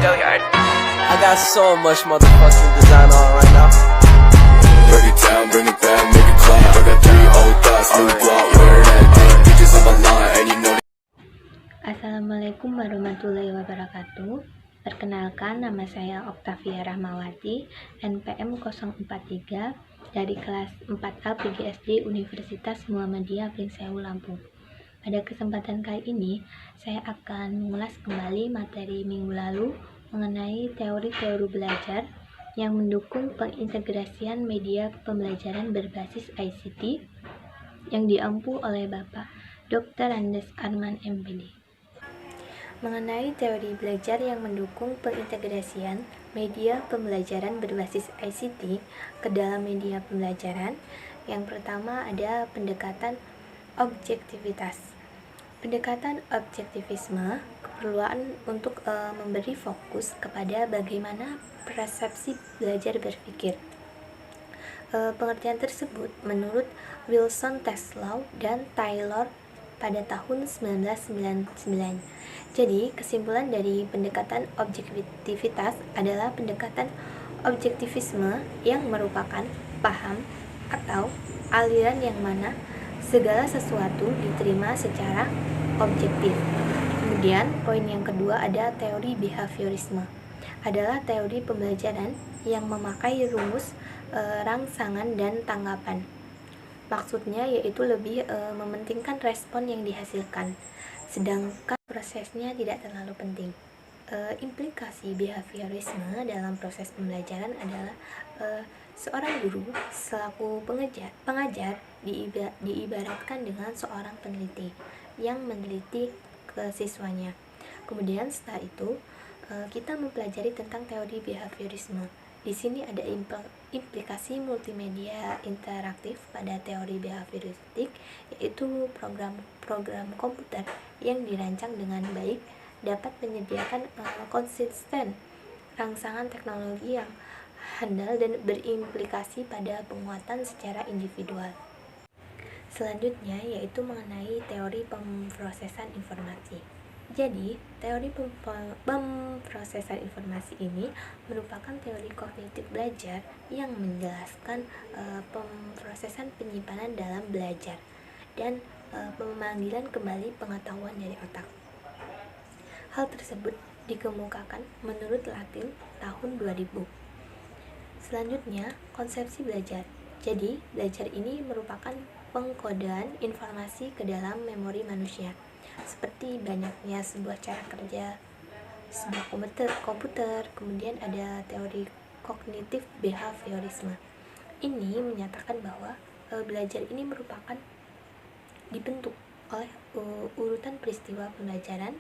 I got so much motherfucking design on right now. Break it down, bring it back, make it clap. I got 3 old thoughts, new block, where that thing. Bitches on my line, and you know. Assalamualaikum warahmatullahi wabarakatuh. Perkenalkan, nama saya Oktavia Rahmawati, NPM 043 dari kelas 4A PGSD Universitas Muhammadiyah Pringsewu, Lampung. Pada kesempatan kali ini, saya akan mengulas kembali materi minggu lalu mengenai teori-teori belajar yang mendukung pengintegrasian media pembelajaran berbasis ICT yang diampu oleh Bapak Dr. Andes Arman MPD. Mengenai teori belajar yang mendukung pengintegrasian media pembelajaran berbasis ICT ke dalam media pembelajaran, yang pertama ada pendekatan objektivitas. Pendekatan objektivisme keperluan untuk memberi fokus kepada bagaimana persepsi belajar berpikir. Pengertian tersebut menurut Wilson Teslau dan Taylor pada tahun 1999. Jadi, kesimpulan dari pendekatan objektivitas adalah pendekatan objektivisme yang merupakan paham atau aliran yang mana segala sesuatu diterima secara objektif. Kemudian, poin yang kedua ada teori behaviorisme. Adalah teori pembelajaran yang memakai rumus rangsangan dan tanggapan. Maksudnya yaitu lebih mementingkan respon yang dihasilkan, sedangkan prosesnya tidak terlalu penting. Implikasi behaviorisme dalam proses pembelajaran adalah seorang guru selaku pengajar diibaratkan dengan seorang peneliti yang meneliti ke siswanya. Kemudian setelah itu kita mempelajari tentang teori behaviorisme. Di sini ada implikasi multimedia interaktif pada teori behavioristik, yaitu program komputer yang dirancang dengan baik dapat menyediakan konsisten rangsangan teknologi yang handal dan berimplikasi pada penguatan secara individual. Selanjutnya yaitu mengenai teori pemrosesan informasi. Jadi, teori pemrosesan informasi ini merupakan teori kognitif belajar yang menjelaskan pemrosesan penyimpanan dalam belajar dan pemanggilan kembali pengetahuan dari otak. Hal tersebut dikemukakan menurut Latin tahun 2000. Selanjutnya, konsepsi belajar. Jadi, belajar ini merupakan pengkodean informasi ke dalam memori manusia, seperti banyaknya sebuah cara kerja sebuah komputer. Kemudian ada teori kognitif behaviorisme. Ini menyatakan bahwa belajar ini merupakan dibentuk oleh urutan peristiwa pembelajaran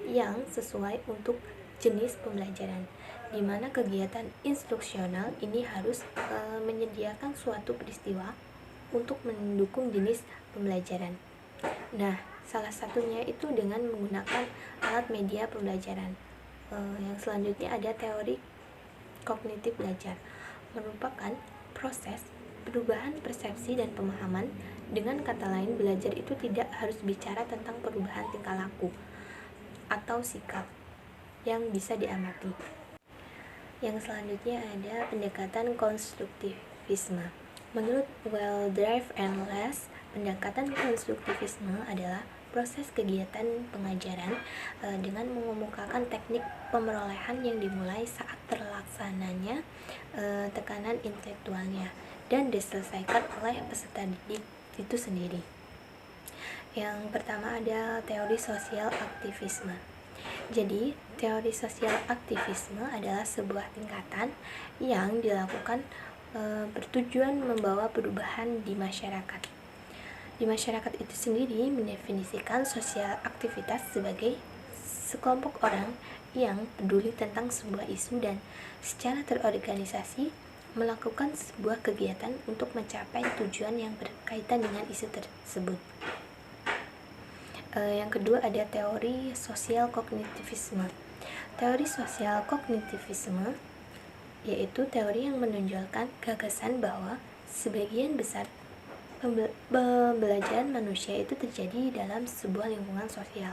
yang sesuai untuk jenis pembelajaran, di mana kegiatan instruksional ini harus menyediakan suatu peristiwa untuk mendukung jenis pembelajaran. Nah, salah satunya itu dengan menggunakan alat media pembelajaran. Yang selanjutnya ada teori kognitif belajar, merupakan proses perubahan persepsi dan pemahaman. Dengan kata lain, belajar itu tidak harus bicara tentang perubahan tingkah laku atau sikap yang bisa diamati. Yang selanjutnya ada pendekatan konstruktivisme. Menurut Waldorf and Less, pendekatan konstruktivisme adalah proses kegiatan pengajaran dengan mengemukakan teknik pemerolehan yang dimulai saat terlaksananya tekanan intelektualnya dan diselesaikan oleh peserta didik itu sendiri. Yang pertama ada teori sosial aktivisme. Jadi, teori sosial aktivisme adalah sebuah tingkatan yang dilakukan bertujuan membawa perubahan di masyarakat. Di masyarakat itu sendiri mendefinisikan sosial aktivitas sebagai sekelompok orang yang peduli tentang sebuah isu dan secara terorganisasi melakukan sebuah kegiatan untuk mencapai tujuan yang berkaitan dengan isu tersebut. Yang kedua ada teori sosial kognitivisme. Teori sosial kognitivisme yaitu teori yang menonjolkan gagasan bahwa sebagian besar pembelajaran manusia itu terjadi dalam sebuah lingkungan sosial.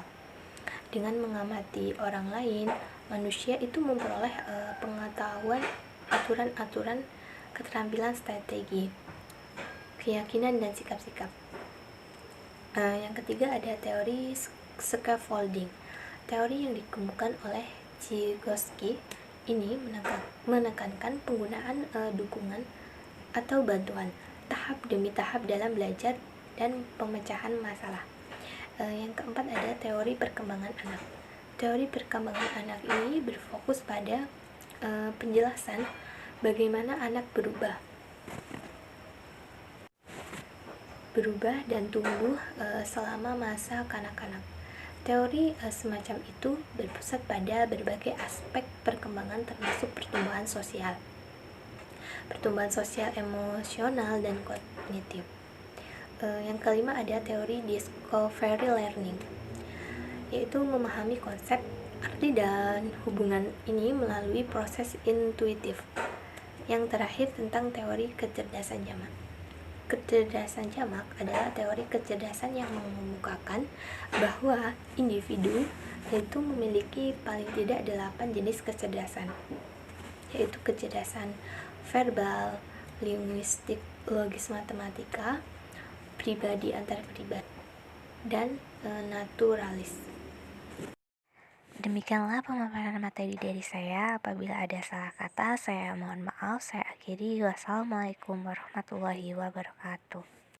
Dengan mengamati orang lain, manusia itu memperoleh pengetahuan, aturan-aturan, keterampilan, strategi, keyakinan, dan sikap-sikap. Yang ketiga ada teori scaffolding. Teori yang dikemukakan oleh Vygotsky ini menekankan penggunaan dukungan atau bantuan tahap demi tahap dalam belajar dan pemecahan masalah. Yang keempat ada teori perkembangan anak. Teori perkembangan anak ini berfokus pada penjelasan bagaimana anak berubah dan tumbuh selama masa kanak-kanak. Teori semacam itu berpusat pada berbagai aspek perkembangan termasuk pertumbuhan sosial, emosional, dan kognitif. Yang kelima ada teori discovery learning, yaitu memahami konsep, arti, dan hubungan ini melalui proses intuitif. Yang terakhir tentang teori kecerdasan jamak. Kecerdasan jamak adalah teori kecerdasan yang mengemukakan bahwa individu itu memiliki paling tidak 8 jenis kecerdasan, yaitu kecerdasan verbal, linguistik, logis, matematika, pribadi antar pribadi, dan naturalis. Demikianlah pemaparan materi dari saya. Apabila ada salah kata, saya mohon maaf. Saya akhiri. Wassalamualaikum warahmatullahi wabarakatuh.